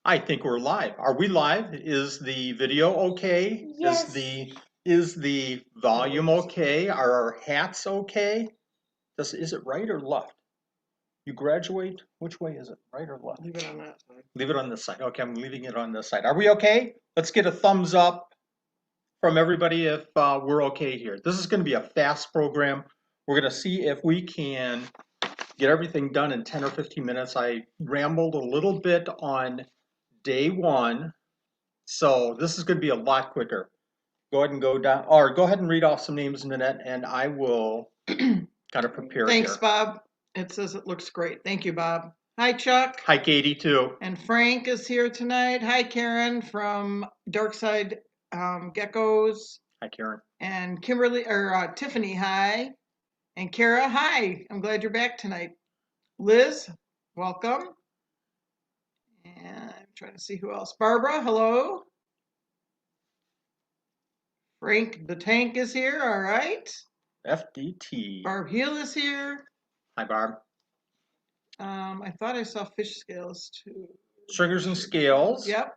I think we're live. Are we live? Is the video okay? Yes. Is the volume okay? Are our hats okay? Is it right or left? You graduate? Which way is it? Right or left? Leave it on that side. Leave it on this side. Okay, I'm leaving it on this side. Are we okay? Let's get a thumbs up from everybody if we're okay here. This is going to be a fast program. We're going to see if we can get everything done in 10 or 15 minutes. I rambled a little bit on day one, so this is going to be a lot quicker. Go ahead and go down, or go ahead and read off some names, Nanette, and I will kind of prepare Thanks, here. Bob. It says it looks great. Thank you, Bob. Hi, Chuck. Hi, Katie, too. And Frank is here tonight. Hi, Karen from Darkside Geckos. Hi, Karen. And Kimberly, or Tiffany, hi. And Kara, hi. I'm glad you're back tonight. Liz, welcome. And I'm trying to see who else. Barbara, hello. Frank the Tank is here, all right. FDT. Barb Heel is here. Hi, Barb. I thought I saw fish scales too. Stringers and scales. Yep.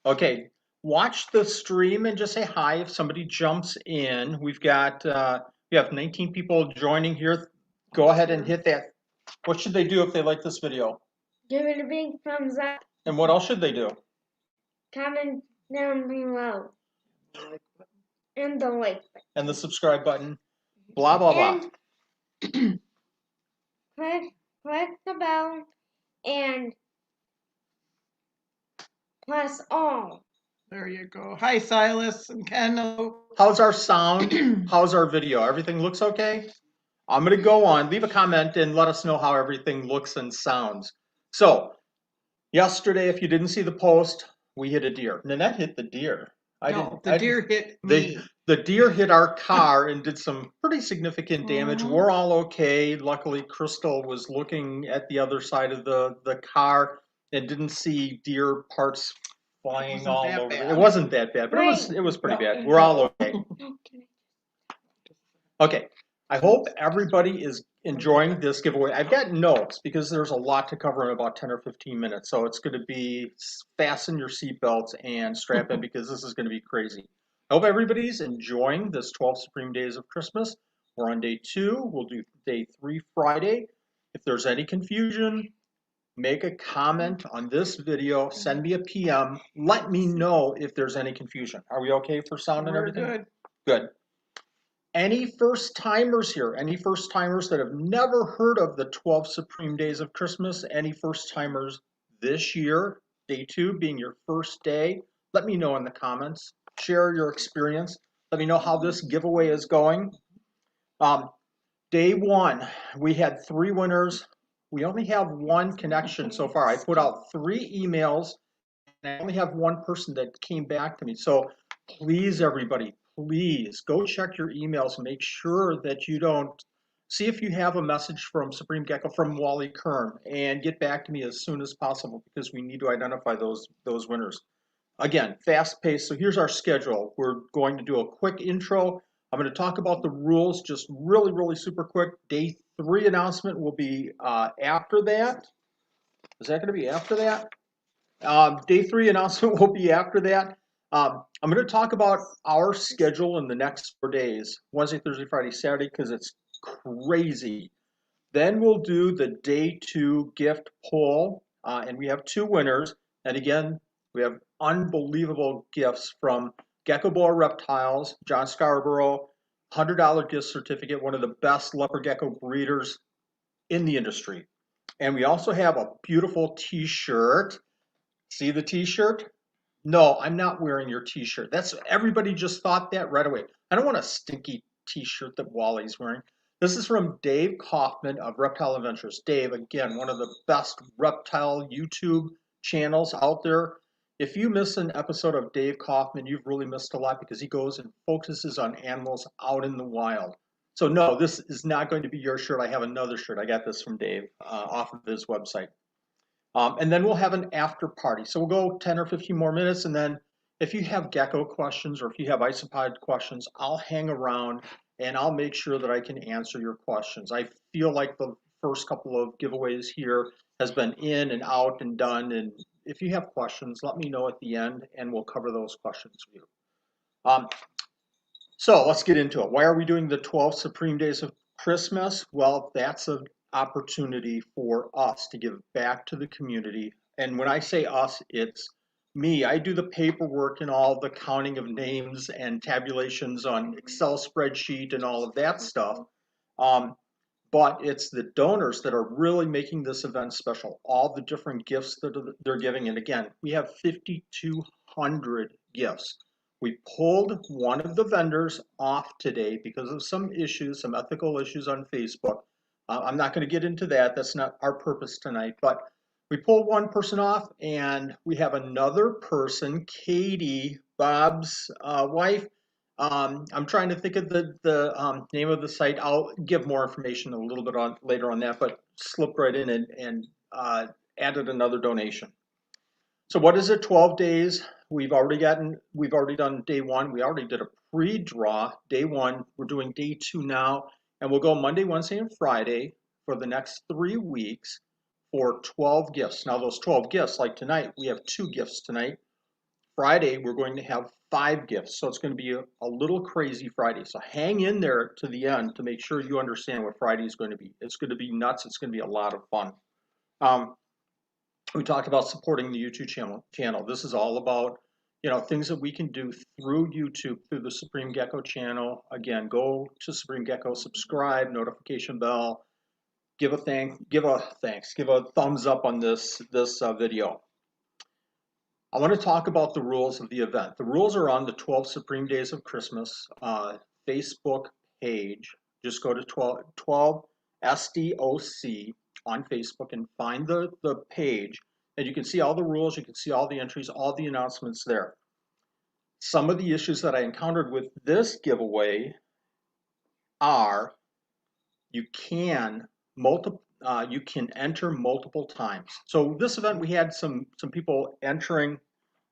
Okay, watch the stream and just say hi if somebody jumps in. We have 19 people joining here. Go ahead and hit that. What should they do if they like this video? Give it a big thumbs up. And what else should they do? Comment down below. And the like button. And the subscribe button. Blah, blah, blah. And click the bell and press all. There you go. Hi, Silas and Ken. Hello. How's our sound? How's our video? Everything looks okay? I'm going to go on. Leave a comment and let us know how everything looks and sounds. So, yesterday, if you didn't see the post, we hit a deer. Nanette hit the deer. The deer hit me. The deer hit our car and did some pretty significant damage. We're all okay. Luckily, Crystal was looking at the other side of the car and didn't see deer parts flying all over. Bad. It wasn't that bad, but it was pretty bad. We're all okay. Okay. I hope everybody is enjoying this giveaway. I've got notes because there's a lot to cover in about 10 or 15 minutes. So it's going to be fasten your seatbelts and strap in because this is going to be crazy. I hope everybody's enjoying this 12 Supreme Days of Christmas. We're on day 2. We'll do day 3 Friday. If there's any confusion, make a comment on this video. Send me a PM. Let me know if there's any confusion. Are we okay for sound and everything? Good. Good. Any first timers here? Any first timers that have never heard of the 12 Supreme Days of Christmas? Any first timers this year? Day 2 being your first day? Let me know in the comments. Share your experience. Let me know how this giveaway is going. Day 1, we had 3 winners. We only have 1 connection so far. I put out 3 emails, and I only have 1 person that came back to me. So please, everybody, please go check your emails. Make sure that you don't see if you have a message from Supreme Gecko from Wally Kern and get back to me as soon as possible because we need to identify those winners. Again, fast paced. So here's our schedule. We're going to do a quick intro. I'm going to talk about the rules just really, really super quick. Day 3 announcement will be after that. Is that going to be after that? Day 3 announcement will be after that. I'm going to talk about our schedule in the next 4 days, Wednesday, Thursday, Friday, Saturday, because it's crazy. Then we'll do the day 2 gift poll, and we have 2 winners. And again, we have unbelievable gifts from GECKOBOA Reptiles, John Scarborough, $100 gift certificate, one of the best leopard gecko breeders in the industry. And we also have a beautiful T-shirt. See the T-shirt? No, I'm not wearing your T-shirt. That's everybody just thought that right away. I don't want a stinky T-shirt that Wally's wearing. This is from Dave Kaufman of Reptile Adventures. Dave, again, one of the best reptile YouTube channels out there. If you miss an episode of Dave Kaufman, you've really missed a lot because he goes and focuses on animals out in the wild. So no, this is not going to be your shirt. I have another shirt. I got this from Dave off of his website. And then we'll have an after party. So we'll go 10 or 15 more minutes. And then if you have gecko questions or if you have Isopod questions, I'll hang around and I'll make sure that I can answer your questions. I feel like the first couple of giveaways here has been in and out and done. And if you have questions, let me know at the end and we'll cover those questions for you. So let's get into it. Why are we doing the 12 Supreme Days of Christmas? Well, that's an opportunity for us to give back to the community. And when I say us, it's me. I do the paperwork and all the counting of names and tabulations on Excel spreadsheet and all of that stuff. But it's the donors that are really making this event special. All the different gifts that they're giving. And again, we have 5,200 gifts. We pulled one of the vendors off today because of some issues, some ethical issues on Facebook. I'm not going to get into that. That's not our purpose tonight. But we pulled one person off, and we have another person, Katie, Bob's wife. I'm trying to think of the name of the site. I'll give more information a little bit on later on that, but slipped right in and added another donation. So what is it? 12 days. We've already done day one. We already did a pre-draw day one. We're doing day two now, and we'll go Monday, Wednesday, and Friday for the next 3 weeks for 12 gifts. Now those 12 gifts, like tonight, we have 2 gifts tonight. Friday, we're going to have 5 gifts. So it's going to be a little crazy Friday. So hang in there to the end to make sure you understand what Friday is going to be. It's going to be nuts. It's going to be a lot of fun. We talked about supporting the YouTube channel. This is all about, things that we can do through YouTube, through the Supreme Gecko channel. Again, go to Supreme Gecko, subscribe, notification bell, give a thumbs up on this video. I want to talk about the rules of the event. The rules are on the 12 Supreme Days of Christmas Facebook page. Just go to 12 SDOC on Facebook and find the page, and you can see all the rules, you can see all the entries, all the announcements there. Some of the issues that I encountered with this giveaway are you can enter multiple times. So this event, we had some people entering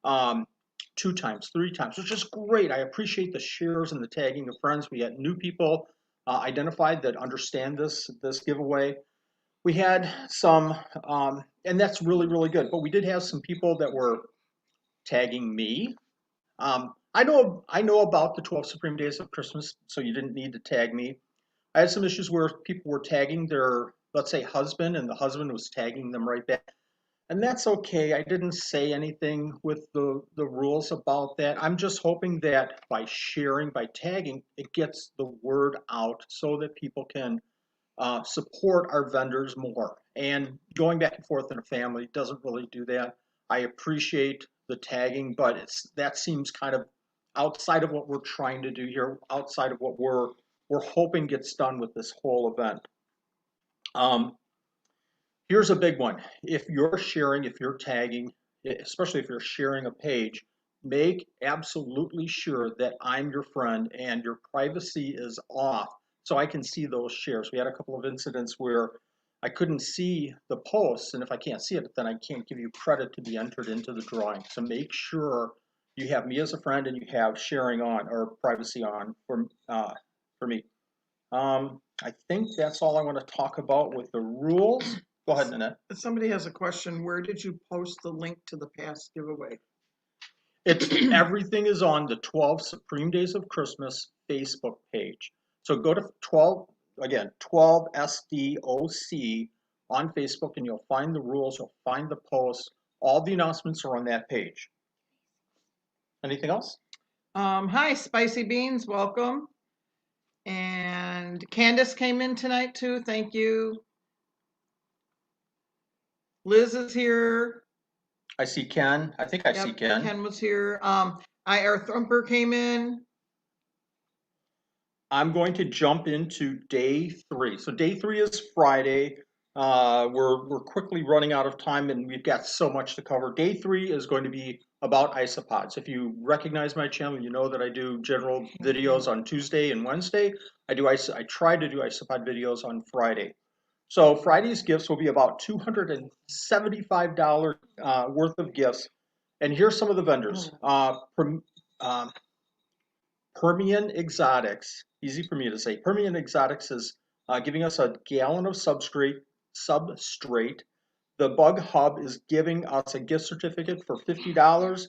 2 times, 3 times, which is great. I appreciate the shares and the tagging of friends. We had new people identified that understand this giveaway. We had some, and that's really, really good. But we did have some people that were tagging me. I know about the 12 Supreme Days of Christmas, so you didn't need to tag me. I had some issues where people were tagging their, let's say, husband, and the husband was tagging them right back. And that's okay. I didn't say anything with the rules about that. I'm just hoping that by sharing, by tagging, it gets the word out so that people can support our vendors more. And going back and forth in a family doesn't really do that. I appreciate the tagging, but that seems kind of outside of what we're trying to do here, outside of what we're hoping gets done with this whole event. Here's a big one. If you're sharing, if you're tagging, especially if you're sharing a page, make absolutely sure that I'm your friend and your privacy is off so I can see those shares. We had a couple of incidents where I couldn't see the posts, and if I can't see it, then I can't give you credit to be entered into the drawing. So make sure you have me as a friend and you have sharing on or privacy on for me. I think that's all I want to talk about with the rules. Go ahead, Nanette. Somebody has a question. Where did you post the link to the past giveaway? Everything is on the 12 Supreme Days of Christmas Facebook page. So go to 12 SDOC on Facebook, and you'll find the rules, you'll find the posts. All the announcements are on that page. Anything else? Hi, Spicy Beans, welcome. And Candace came in tonight too, thank you. Liz is here. I see Ken. I think I see Ken. Ken was here. IR Thumper came in. I'm going to jump into day 3. So day 3 is Friday. We're quickly running out of time, and we've got so much to cover. Day 3 is going to be about isopods. If you recognize my channel, you know that I do general videos on Tuesday and Wednesday. I try to do isopod videos on Friday. So Friday's gifts will be about $275 worth of gifts. And here's some of the vendors. Permian Exotics, easy for me to say. Permian Exotics is giving us a gallon of substrate. The Bug Hub is giving us a gift certificate for $50.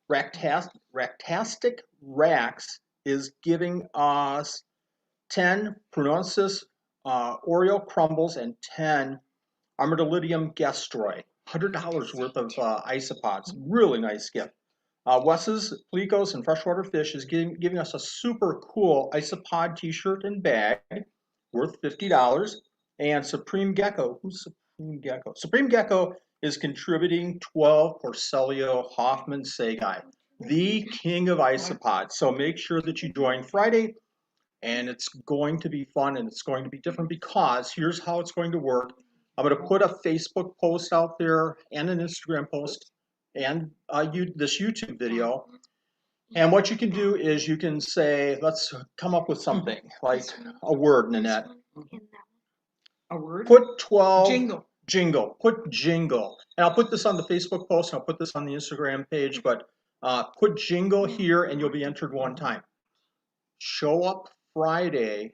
Ractastic Racks is giving us 10 Prononsis Oreo crumbles and 10 Armadillidium Gastroy. $100 worth of isopods. Really nice gift. Wes's Plecos and Freshwater Fish is giving us a super cool Isopod T-shirt and bag worth $50. And Supreme Gecko, who's Supreme Gecko? Supreme Gecko is contributing 12 Porcelio Hoffman Segai, the king of isopods. So make sure that you join Friday, and it's going to be fun and it's going to be different because here's how it's going to work. I'm going to put a Facebook post out there and an Instagram post and this YouTube video. And what you can do is you can say, let's come up with something like a word, Nanette. A word? Put 12. Jingle. Put jingle. And I'll put this on the Facebook post and I'll put this on the Instagram page, but put jingle here and you'll be entered one time. Show up Friday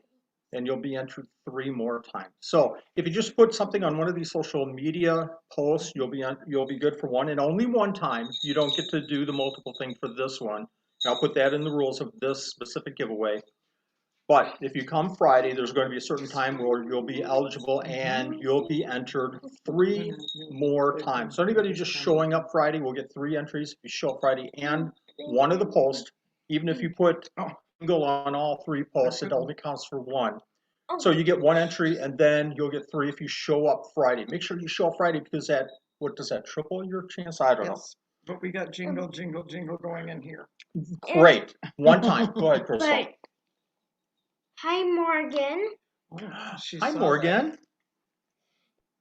and you'll be entered 3 more times. So if you just put something on one of these social media posts, you'll be good for one and only one time. You don't get to do the multiple thing for this one. And I'll put that in the rules of this specific giveaway. But if you come Friday, there's going to be a certain time where you'll be eligible and you'll be entered 3 more times. So anybody just showing up Friday will get 3 entries. If you show up Friday and one of the posts, even if you put jingle on all 3 posts, it only counts for 1. So you get 1 entry and then you'll get 3 if you show up Friday. Make sure you show up Friday because what does that, triple your chance? I don't know. But we got jingle going in here. Great. One time. Go ahead, Crystal. But, hi, Morgan. Hi, Morgan.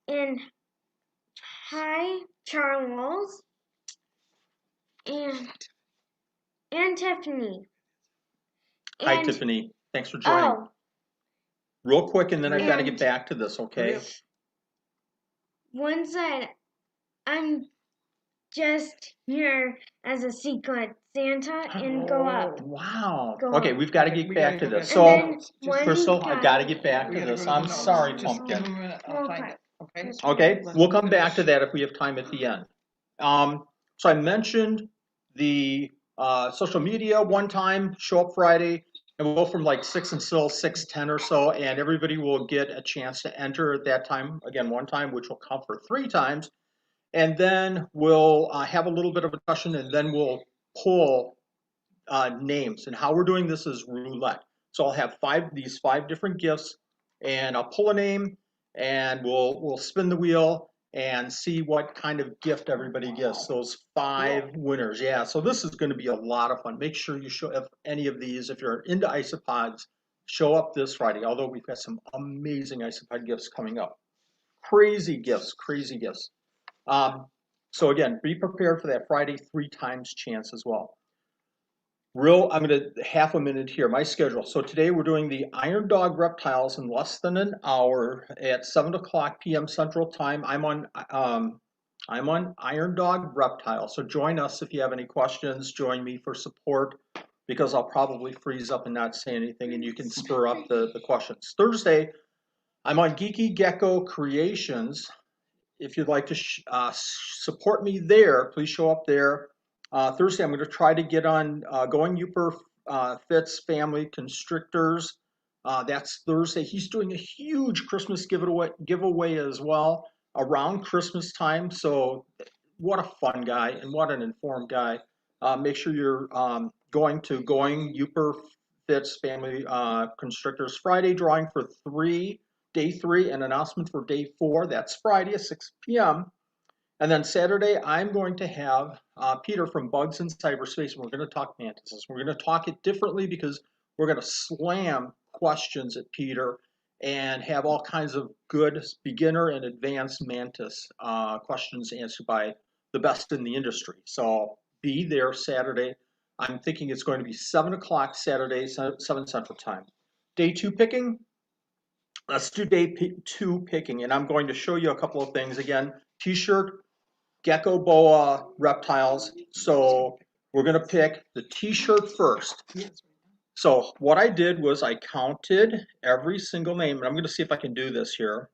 And hi, Charles. And Tiffany. Hi, Tiffany. Thanks for joining. Oh, Real quick, and then I've got to get back to this, okay? one said, I'm just here as a secret Santa and go up. Wow. Go Okay, up. we've got to get back to this. And So, then one Crystal, I've got to guy- get back to this. I'm sorry, Pumpkin. I'll find it. Okay. Okay, we'll come back to that if we have time at the end. So I mentioned the social media one time, show up Friday, and we'll go from like 6 until 6:10 or so, and everybody will get a chance to enter at that time, again, one time, which will count for 3 times. And then we'll have a little bit of a discussion, and then we'll pull names. And how we're doing this is roulette. So I'll have these 5 different gifts, and I'll pull a name, and we'll spin the wheel and see what kind of gift everybody gets. Those 5 winners. Yeah, so this is going to be a lot of fun. Make sure you show up any of these. If you're into isopods, show up this Friday, although we've got some amazing isopod gifts coming up. Crazy gifts, crazy gifts. So again, be prepared for that Friday 3 times chance as well. I'm going to half a minute here, my schedule. So today we're doing the Iron Dog Reptiles in less than an hour at 7:00 p.m. Central Time. I'm on Iron Dog Reptiles. So join us if you have any questions. Join me for support because I'll probably freeze up and not say anything, and you can spur up the questions. Thursday, I'm on Geeky Gecko Creations. If you'd like to support me there, please show up there. Thursday, I'm going to try to get on Going Uper Fitz Family Constrictors. That's Thursday. He's doing a huge Christmas giveaway as well around Christmas time. So what a fun guy and what an informed guy. Make sure you're going to Going Uper Fitz Family Constrictors. Friday drawing for day 3, and announcement for day 4. That's Friday at 6 p.m. And then Saturday, I'm going to have Peter from Bugs in Cyberspace. We're going to talk mantises. We're going to talk it differently because we're going to slam questions at Peter and have all kinds of good beginner and advanced mantis questions answered by the best in the industry. So be there Saturday. I'm thinking it's going to be 7:00 Saturday, 7 Central Time. Day 2 picking. Let's do day 2 picking, and I'm going to show you a couple of things. Again, T-shirt, GECKOBOA Reptiles. So we're going to pick the T-shirt first. So what I did was I counted every single name, and I'm going to see if I can do this here.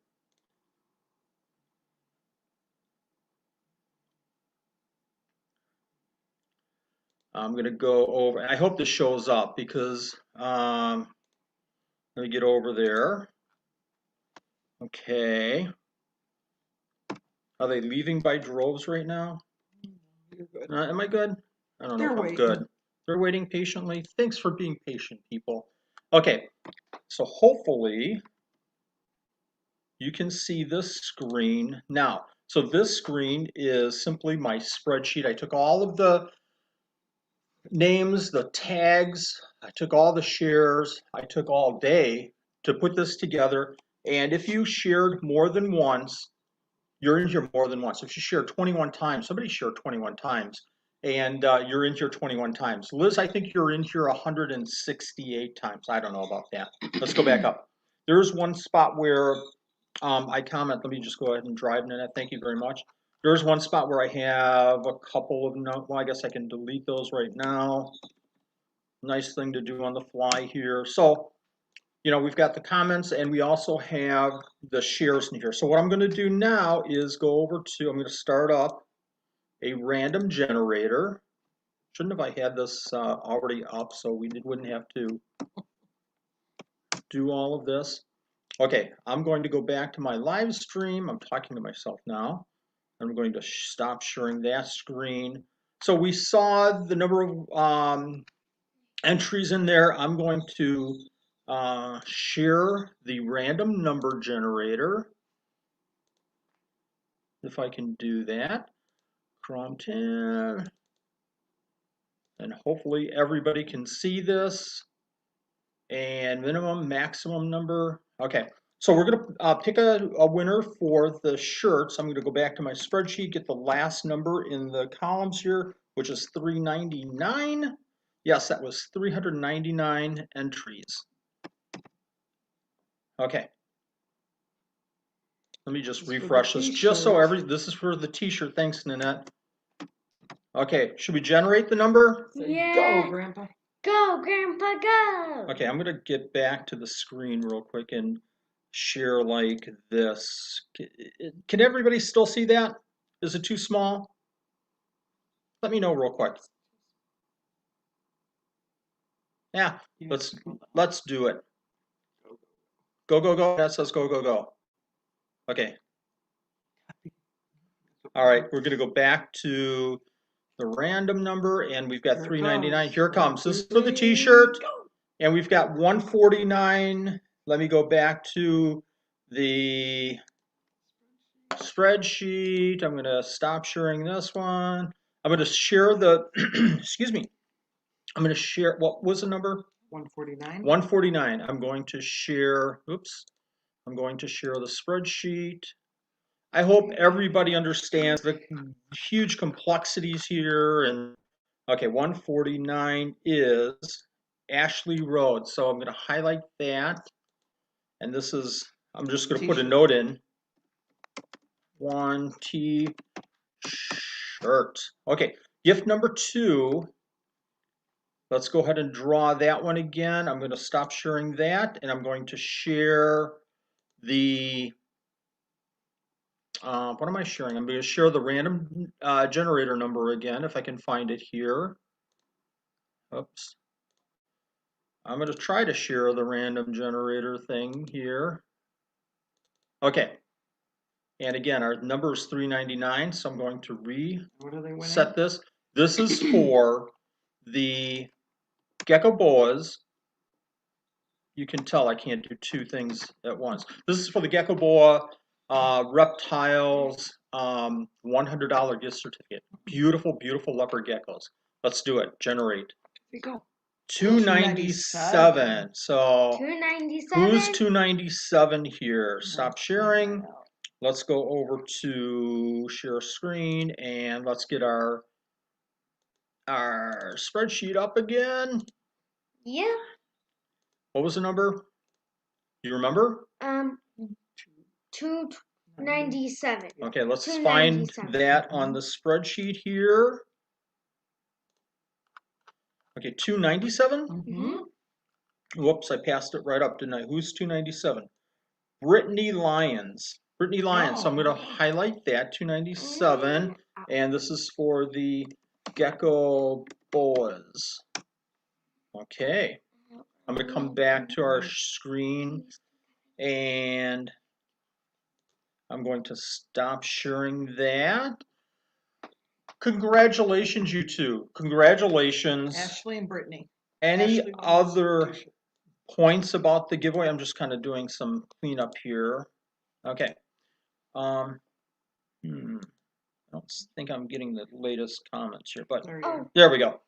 I'm going to go over, I hope this shows up because, let me get over there. Okay. Are they leaving by droves right now? You're good. Am I good? I don't know They're if I'm waiting. good. They're waiting patiently. Thanks for being patient, people. Okay, so hopefully you can see this screen now. So this screen is simply my spreadsheet. I took all of the names, the tags, I took all the shares, I took all day to put this together. And if you shared more than once, you're in here more than once. If you share 21 times, somebody shared 21 times, and you're in here 21 times. Liz, I think you're in here 168 times. I don't know about that. Let's go back up. There's one spot where I comment. Let me just go ahead and drive in it. Thank you very much. There's one spot where I have a couple of notes. Well, I guess I can delete those right now. Nice thing to do on the fly here. So, you know, we've got the comments and we also have the shares in here. So what I'm going to do now is go over to, I'm going to start up a random generator. Shouldn't have I had this already up so we wouldn't have to do all of this. Okay, I'm going to go back to my live stream. I'm talking to myself now. I'm going to stop sharing that screen. So we saw the number of entries in there. I'm going to share the random number generator. If I can do that. Chrome 10. And hopefully everybody can see this. And minimum, maximum number. Okay, so we're going to pick a winner for the shirts. I'm going to go back to my spreadsheet, get the last number in the columns here, which is 399. Yes, that was 399 entries. Okay. Let me just refresh this just so this is for the t-shirt. Thanks, Nanette. Okay, should we generate the number? Yeah. Go, Grandpa. Go, Grandpa, go. Okay, I'm going to get back to the screen real quick and share like this. Can everybody still see that? Is it too small? Let me know real quick. Yeah, let's do it. Go, go, go. That says go, go, go. Okay. All right, we're going to go back to the random number, and we've got 399. Here it comes. This is for the t-shirt, and we've got 149. Let me go back to the spreadsheet. I'm going to stop sharing this one. I'm going to share the, excuse me, I'm going to share, what was the number? 149. 149. I'm going to share, oops, I'm going to share the spreadsheet. I hope everybody understands the huge complexities here. And okay, 149 is Ashley Road. So I'm going to highlight that. And this is, I'm just going to put a note in. 1 T-shirt. Okay, gift number 2. Let's go ahead and draw that one again. I'm going to stop sharing that, and I'm going to share the, what am I sharing? I'm going to share the random generator number again, if I can find it here. Oops. I'm going to try to share the random generator thing here. Okay. And again, our number is 399, so I'm going to reset this. This is for the GECKOBOAs. You can tell I can't do two things at once. This is for the GECKOBOA Reptiles $100 gift certificate. Beautiful, beautiful leopard geckos. Let's do it. Generate. Here we go. 297. So 297. who's 297 here? Stop sharing. Let's go over to share screen and let's get our spreadsheet up again. Yeah. What was the number? You remember? 297. Okay, let's find that on the spreadsheet here. Okay, 297? Mm-hmm. Whoops, I passed it right up, didn't I? Who's 297? Brittany Lyons. Brittany Lyons. So I'm going to highlight that, 297. And this is for the Gecko Boas. Okay. I'm going to come back to our screen and I'm going to stop sharing that. Congratulations, you two. Congratulations. Ashley and Brittany. Any Ashley won other this T-shirt. points about the giveaway? I'm just kind of doing some cleanup here. Okay. I don't think I'm getting the latest comments here, but There you go. there we go.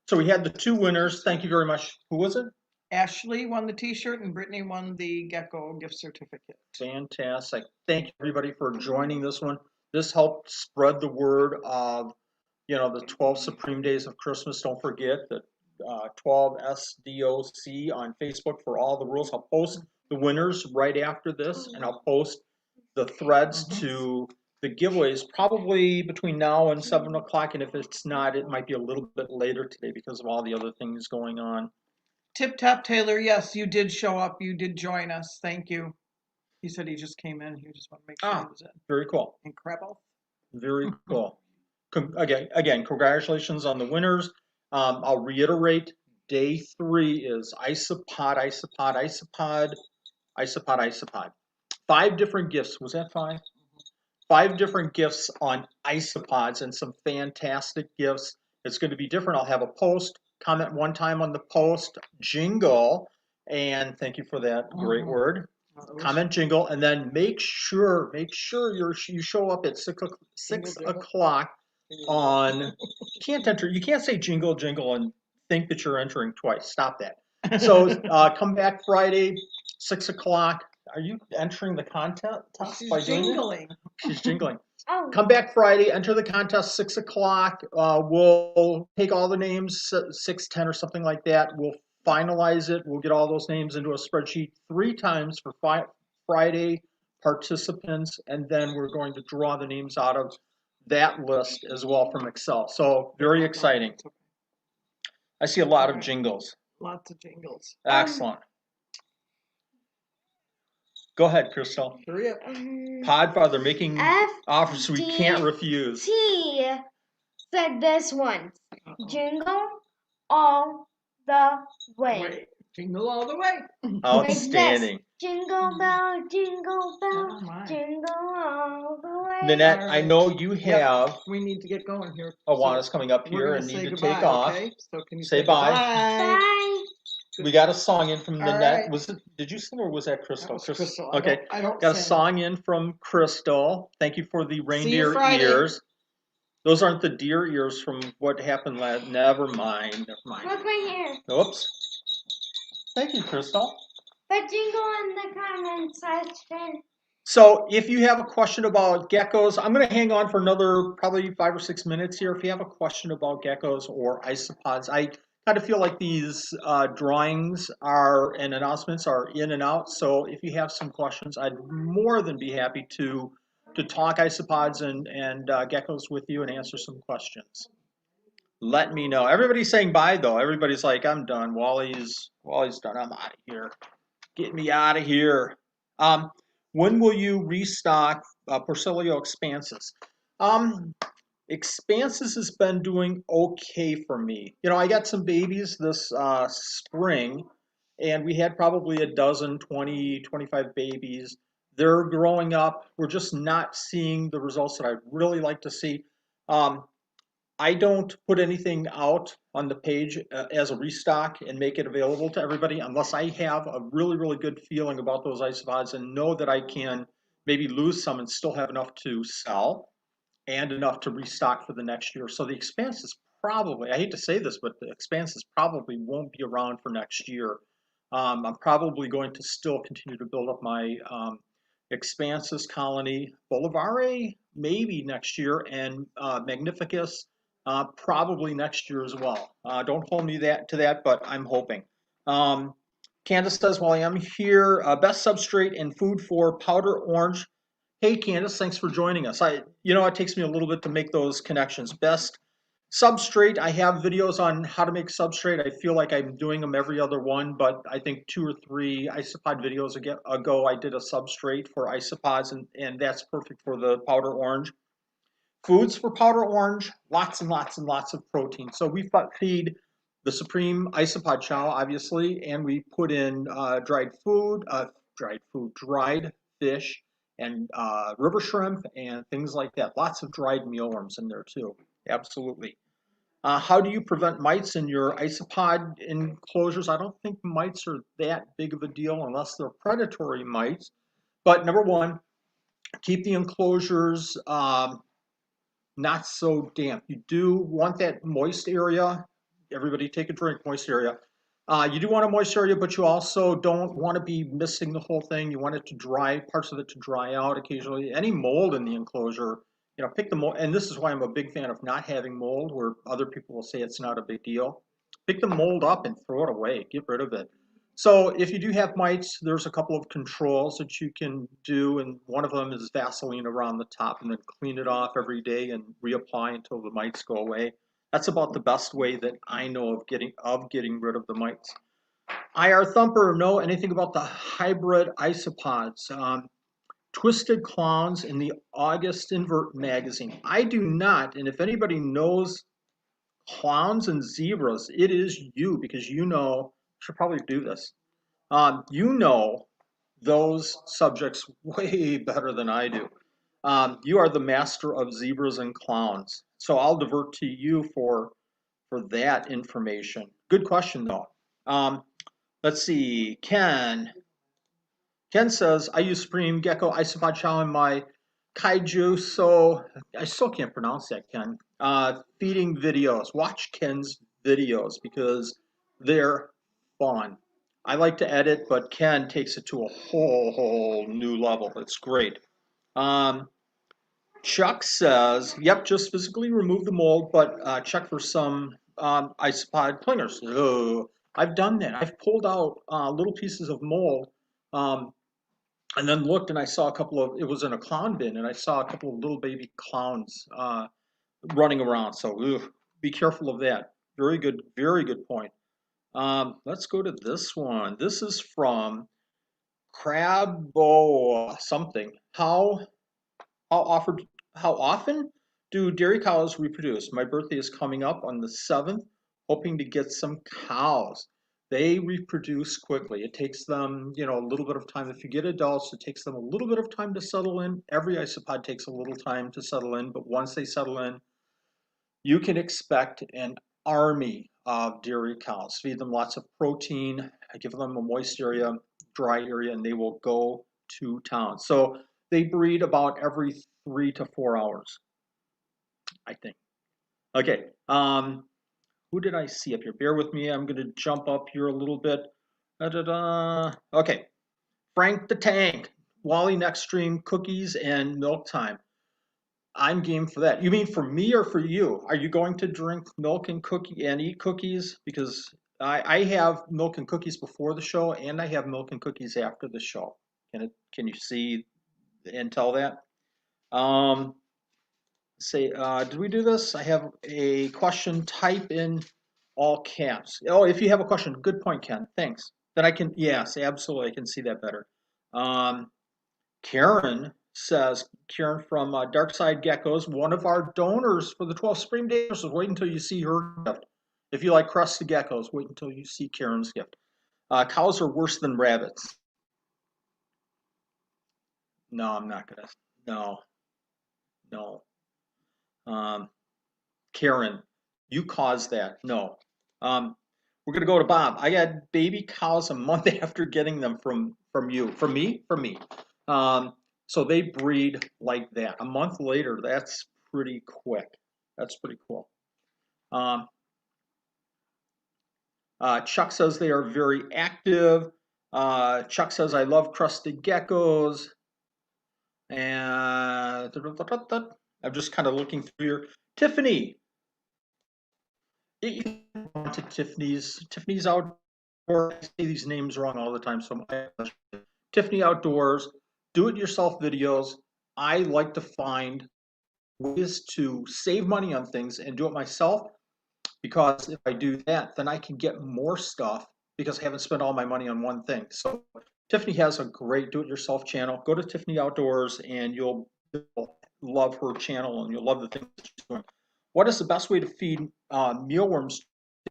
So we had the two winners. Thank you very much. Who was it? Ashley won the T-shirt and Brittany won the Gecko gift certificate. Fantastic. Thank you, everybody, for joining this one. This helped spread the word of, the 12 Supreme Days of Christmas. Don't forget that 12 SDOC on Facebook for all the rules. I'll post the winners right after this, and I'll post the threads to the giveaways probably between now and 7 o'clock. And if it's not, it might be a little bit later today because of all the other things going on. Tip Top Taylor, yes, you did show up. You did join us. Thank you. He said he just came in. He just wanted to make sure he was in. Very cool. Incredible. Very cool. Again, congratulations on the winners. I'll reiterate, day 3 is Isopod, Isopod, Isopod, Isopod, Isopod. 5 different gifts. Was that 5? 5 different gifts on isopods and some fantastic gifts. It's going to be different. I'll have a post. Comment one time on the post, jingle, and thank you for that great word. Comment jingle, and then make sure you show up at 6 o'clock on. You can't say jingle and think that you're entering twice. Stop that. So come back Friday, 6 o'clock. Are you entering the contest by jingling. She's jingling. Oh. Come back Friday, enter the contest, 6 o'clock. We'll take all the names, 6, 10 or something like that. We'll finalize it. We'll get all those names into a spreadsheet 3 times for Friday participants, and then we're going to draw the names out of that list as well from Excel. So very exciting. I see a lot of jingles. Lots of jingles. Excellent. Go ahead, Crystal. Hurry up. Podfather making offers we can't refuse. He said this once. Jingle all the way. Wait. Jingle all the way. Outstanding. Jingle bell, jingle bell, Oh, jingle all the way. Nanette, All I right. know you have Yep. We need to get going here. Awana's coming up We're here gonna and say need to goodbye, take off. Okay? So can you Say say bye. Bye. Bye. We got a song in from All Nanette. right. Did you sing or was that Crystal? That was Crystal. Okay. I don't Got a sing. song in from Crystal. Thank you for the reindeer Friday. ears. Those aren't the deer ears from what happened last. Never mind. Look right here. Oops. Thank you, Crystal. But jingle in the comment section. So if you have a question about geckos, I'm going to hang on for another probably 5 or 6 minutes here. If you have a question about geckos or isopods, I kind of feel like these drawings and announcements are in and out. So if you have some questions, I'd more than be happy to talk isopods and geckos with you and answer some questions. Let me know. Everybody's saying bye though. Everybody's like, I'm done. Wally's done. I'm out of here. Get me out of here. When will you restock Porcellio expansus? Expansus has been doing okay for me. I got some babies this spring, and we had probably a dozen, 20, 25 babies. They're growing up. We're just not seeing the results that I'd really like to see. I don't put anything out on the page as a restock and make it available to everybody unless I have a really, really good feeling about those isopods and know that I can maybe lose some and still have enough to sell and enough to restock for the next year. So the expanse is probably, I hate to say this, but the expanse probably won't be around for next year. I'm probably going to still continue to build up my expansus colony, Bolivare maybe next year, and Magnificus probably next year as well. Don't hold me to that, but I'm hoping. Candace says, while I am here, best substrate and food for powder orange. Hey, Candace, thanks for joining us. It takes me a little bit to make those connections. Best Substrate, I have videos on how to make substrate. I feel like I'm doing them every other one, but I think 2 or 3 isopod videos ago I did a substrate for isopods, and that's perfect for the powder orange. Foods for powder orange, lots and lots and lots of protein. So we feed the Supreme Isopod Chow, obviously, and we put in dried fish, and river shrimp and things like that. Lots of dried mealworms in there too. Absolutely. How do you prevent mites in your isopod enclosures? I don't think mites are that big of a deal unless they're predatory mites. But number one, keep the enclosures not so damp. You do want that moist area. Everybody take a drink, moist area. You do want a moist area, but you also don't want to be missing the whole thing. You want it to dry, parts of it to dry out occasionally. Any mold in the enclosure, pick the mold. And this is why I'm a big fan of not having mold, where other people will say it's not a big deal. Pick the mold up and throw it away. Get rid of it. So if you do have mites, there's a couple of controls that you can do, and one of them is Vaseline around the top and then clean it off every day and reapply until the mites go away. That's about the best way that I know of getting rid of the mites. IR Thumper, know anything about the hybrid isopods? Twisted Clowns in the August Invert magazine. I do not, and if anybody knows clowns and zebras, it is you, because should probably do this. You know those subjects way better than I do. You are the master of zebras and clowns, so I'll divert to you for that information. Good question though. Let's see, Ken. Ken says, I use Supreme Gecko Isopod Chow in my kaiju, so I still can't pronounce that, Ken. Feeding videos. Watch Ken's videos because they're fun. I like to edit, but Ken takes it to a whole new level. It's great. Chuck says, yep, just physically remove the mold, but check for some isopod clingers. Oh, I've done that. I've pulled out little pieces of mold and then looked, and I saw it was in a clown bin, and I saw a couple of little baby clowns running around. So be careful of that. Very good point. Let's go to this one. This is from Crabbo something. How often do dairy cows reproduce? My birthday is coming up on the 7th, hoping to get some cows. They reproduce quickly. It takes them, a little bit of time. If you get adults, it takes them a little bit of time to settle in. Every isopod takes a little time to settle in, but once they settle in, you can expect an army of dairy cows. Feed them lots of protein, give them a moist area, dry area, and they will go to town. So they breed about every 3 to 4 hours, I think. Okay, who did I see up here? Bear with me, I'm going to jump up here a little bit. Okay, Frank the Tank, Wally Next Stream, cookies and milk time. I'm game for that. You mean for me or for you? Are you going to drink milk and eat cookies? Because I have milk and cookies before the show, and I have milk and cookies after the show. Can you see and tell that? Did we do this? I have a question. Type in all caps. Oh, if you have a question, good point, Ken. Thanks. Then yes, absolutely, I can see that better. Karen says, Karen from Dark Side Geckos, one of our donors for the 12 Supreme Days. So wait until you see her gift. If you like crusted geckos, wait until you see Karen's gift. Cows are worse than rabbits. No, I'm not gonna. No. Karen, you caused that. No. We're gonna go to Bob. I got baby cows a month after getting them from you. From me. So they breed like that. A month later, that's pretty quick. That's pretty cool. Chuck says they are very active. Chuck says, I love crusted geckos. And I'm just kind of looking through here. Tiffany. To Tiffany's Outdoors. I say these names wrong all the time, so Tiffany Outdoors, do-it-yourself videos. I like to find ways to save money on things and do it myself, because if I do that, then I can get more stuff because I haven't spent all my money on one thing. So Tiffany has a great do-it-yourself channel. Go to Tiffany Outdoors and you'll love her channel and you'll love the things she's doing. What is the best way to feed mealworms to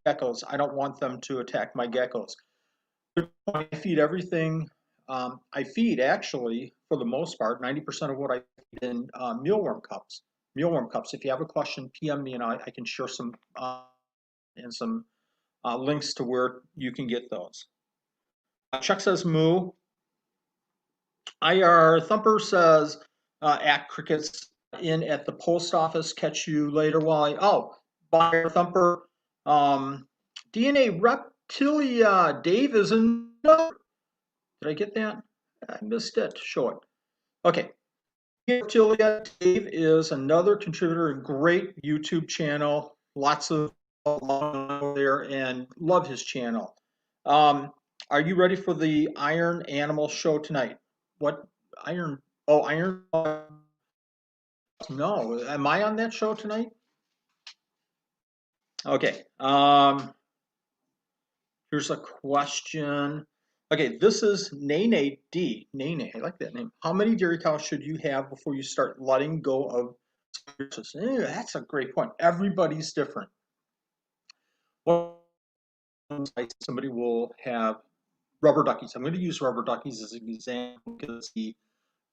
geckos? I don't want them to attack my geckos. I feed everything. I feed actually, for the most part, 90% of what I feed in mealworm cups. Mealworm cups. If you have a question, PM me and I can share some and some links to where you can get those. Chuck says moo. IR Thumper says at crickets in at the post office. Catch you later, Wally. Oh, Buyer Thumper. DNA Reptilia. Dave is another. Did I get that? I missed it. Show it. Okay. Reptilia. Dave is another contributor, a great YouTube channel. Lots of there, and love his channel. Are you ready for the Iron Animal show tonight? What Iron? Oh, Iron. No, am I on that show tonight? Okay. Here's a question. Okay, this is Nene D. Nene, I like that name. How many dairy cows should you have before you start letting go of? That's a great point. Everybody's different. Somebody will have rubber duckies. I'm going to use rubber duckies as an example because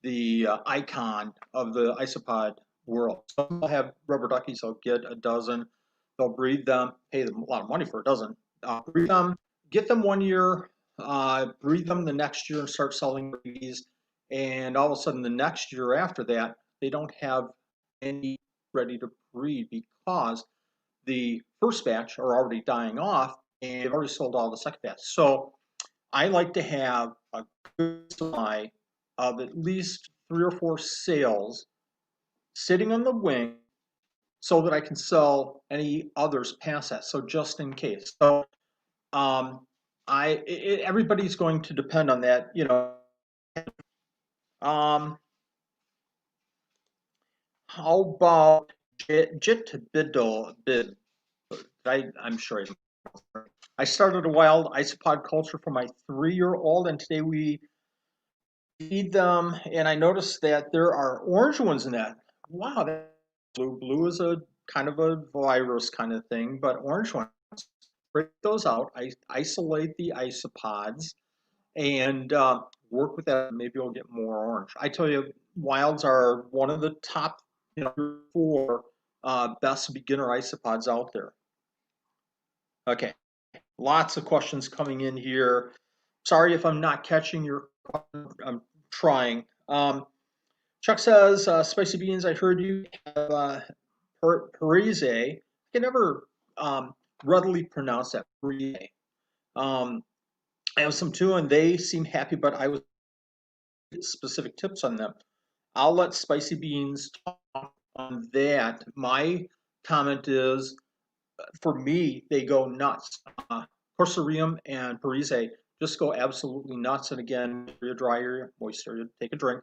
the icon of the Isopod world. Some will have rubber duckies. They'll get a dozen. They'll breed them, pay them a lot of money for a dozen. Breed them, get them 1 year, breed them the next year and start selling babies. And all of a sudden, the next year after that, they don't have any ready to breed because the first batch are already dying off and they've already sold all the second batch. So I like to have a good supply of at least 3 or 4 sales sitting on the wing so that I can sell any others past that. So just in case. So everybody's going to depend on that, you know. How about Jitbidl bid? I'm sure I started a wild isopod culture for my 3-year-old, and today we feed them, and I noticed that there are orange ones in that. Wow, that blue is a kind of a virus kind of thing, but orange ones, break those out, isolate the isopods, and work with that. Maybe you'll get more orange. I tell you, wilds are one of the top 4 best beginner isopods out there. Okay, lots of questions coming in here. Sorry if I'm not catching your question. I'm trying. Chuck says, spicy beans, I heard you have Parise. I can never readily pronounce that. Parise. I have some too, and they seem happy, but I was specific tips on them. I'll let Spicy Beans talk on that. My comment is, for me, they go nuts. Corsarium and Parise just go absolutely nuts. And again, dry area, moist area, take a drink.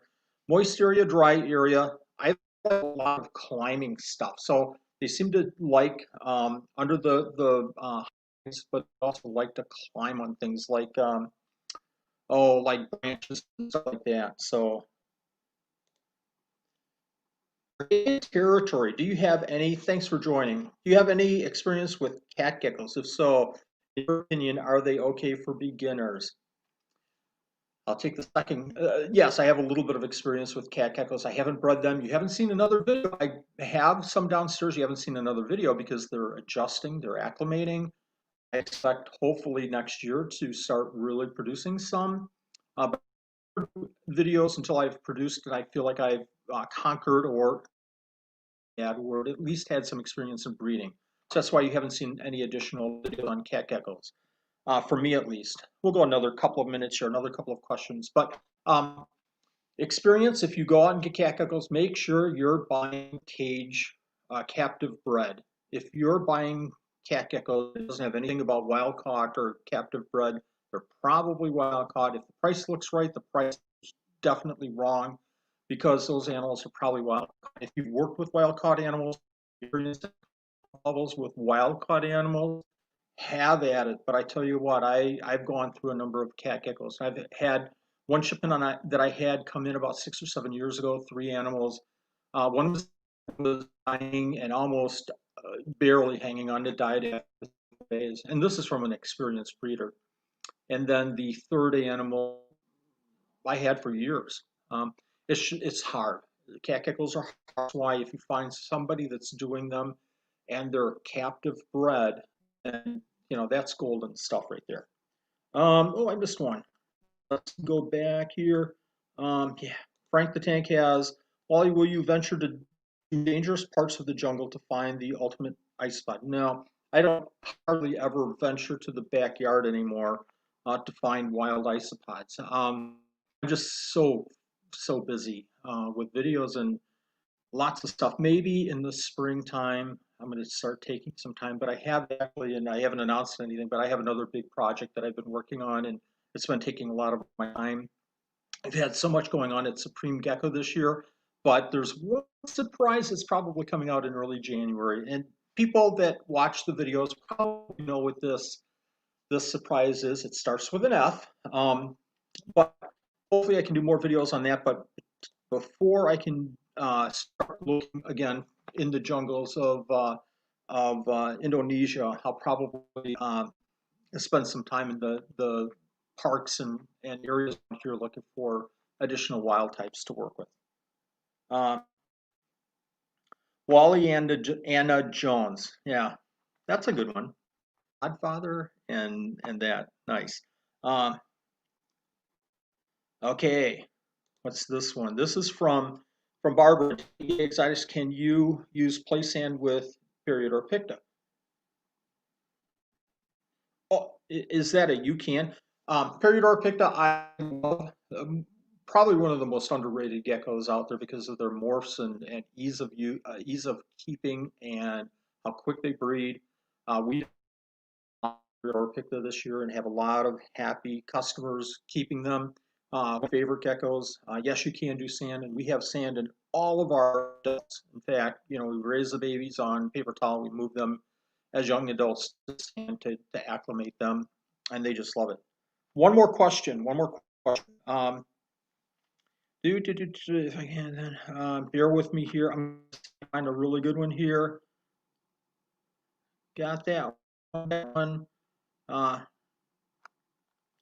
Moist area, dry area. I like a lot of climbing stuff. So they seem to like under the but also like to climb on things like like branches and stuff like that. So territory. Do you have any? Thanks for joining. Do you have any experience with cat geckos? If so, in your opinion, are they okay for beginners? I'll take the second. Yes, I have a little bit of experience with cat geckos. I haven't bred them. You haven't seen another video. I have some downstairs. You haven't seen another video because they're adjusting, they're acclimating. I expect hopefully next year to start really producing some videos until I've produced and I feel like I've conquered or at least had some experience in breeding. So that's why you haven't seen any additional videos on cat geckos. For me at least. We'll go another couple of minutes here, another couple of questions. But experience, if you go out and get cat geckos, make sure you're buying cage captive bred. If you're buying cat geckos that doesn't have anything about wild caught or captive bred, they're probably wild caught. If the price looks right, the price is definitely wrong. because those animals are probably wild. If you've worked with wild caught animals, experienced levels with wild caught animals, have at it. But I tell you what, I've gone through a number of cat geckos. I've had one shipment that I had come in about 6 or 7 years ago, 3 animals. One was dying and almost barely hanging on to died after days. And this is from an experienced breeder. And then the third animal I had for years. It's hard. Cat geckos are hard. That's why if you find somebody that's doing them and they're captive bred, and that's golden stuff right there. Oh, I missed one. Let's go back here. Yeah, Frank the Tank has, Wally, will you venture to dangerous parts of the jungle to find the ultimate ice spot? No, I don't hardly ever venture to the backyard anymore to find wild isopods. I'm just so busy with videos and lots of stuff. Maybe in the springtime, I'm going to start taking some time, but I have actually, and I haven't announced anything, but I have another big project that I've been working on, and it's been taking a lot of my time. I've had so much going on at Supreme Gecko this year, but there's one surprise that's probably coming out in early January. And people that watch the videos probably know what this surprise is. It starts with an F, but hopefully I can do more videos on that. But before I can start looking again in the jungles of Indonesia, I'll probably spend some time in the parks and areas here looking for additional wild types to work with. Wally and Anna Jones, yeah, that's a good one. Godfather and that, nice. Okay, what's this one? This is from Barbara. Exotics, can you use play sand with period or picta? Oh, is that a you can? Period or picta, I love. Probably one of the most underrated geckos out there because of their morphs and ease of keeping and how quick they breed. We or Picta this year and have a lot of happy customers keeping them. Favorite geckos. Yes, you can do sand, and we have sand in all of our adults. In fact, we raise the babies on paper towel. We move them as young adults to sand to acclimate them, and they just love it. One more question. If I can, then bear with me here. I'm going to find a really good one here. Got that one. Got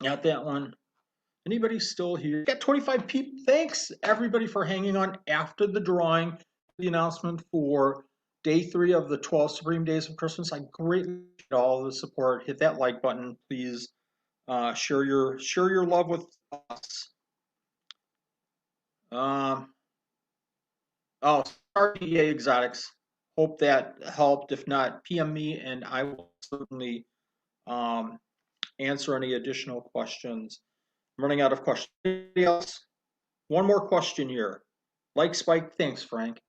that one. Anybody still here? Got 25 people. Thanks everybody for hanging on after the drawing, the announcement for day 3 of the 12 Supreme Days of Christmas. I greatly appreciate all the support. Hit that like button, please. Share your love with us. Oh, sorry, EA Exotics. Hope that helped. If not, PM me and I will certainly answer any additional questions. I'm running out of questions. Anybody else? One more question here. Like Spike, thanks, Frank.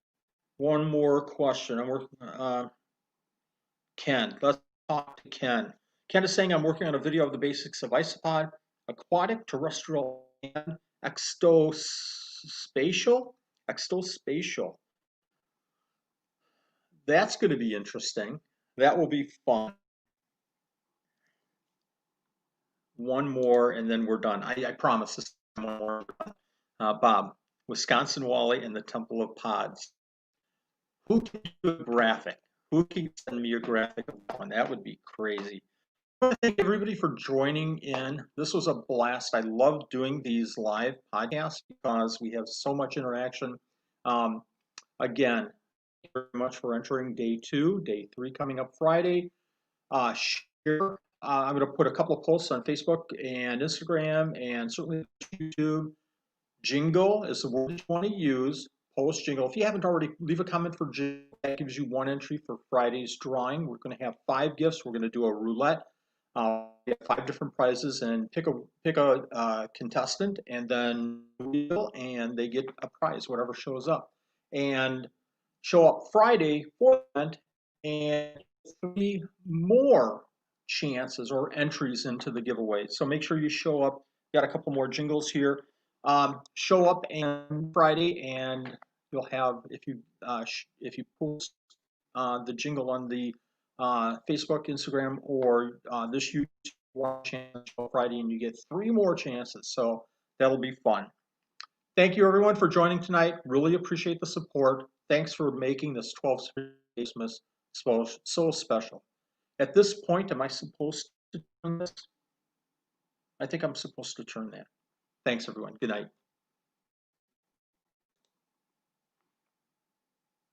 One more question. I'm working. Ken, let's talk to Ken. Ken is saying I'm working on a video of the basics of Isopod, aquatic, terrestrial, and exospatial. Exospatial. That's going to be interesting. That will be fun. One more, and then we're done. I promise this one more. Bob, Wisconsin Wally and the Temple of Pods. Who can do a graphic? Who can send me a graphic of that one? That would be crazy. Thank everybody for joining in. This was a blast. I love doing these live podcasts because we have so much interaction. Again, thank you very much for entering day 2, day 3 coming up Friday. Share. I'm going to put a couple of posts on Facebook and Instagram and certainly YouTube. Jingle is the word you want to use. Post jingle. If you haven't already, leave a comment for jingle. That gives you 1 entry for Friday's drawing. We're going to have 5 gifts. We're going to do a roulette. We have 5 different prizes and pick a contestant and then and they get a prize, whatever shows up. And show up Friday for the event and 3 more chances or entries into the giveaway. So make sure you show up. Got a couple more jingles here. show up on Friday, and you'll have, if you post the jingle on the Facebook, Instagram, or this YouTube channel Friday, and you get 3 more chances. So that'll be fun. Thank you, everyone, for joining tonight. Really appreciate the support. Thanks for making this 12th Christmas so special. At this point, am I supposed to turn this? I think I'm supposed to turn that. Thanks, everyone. Good night.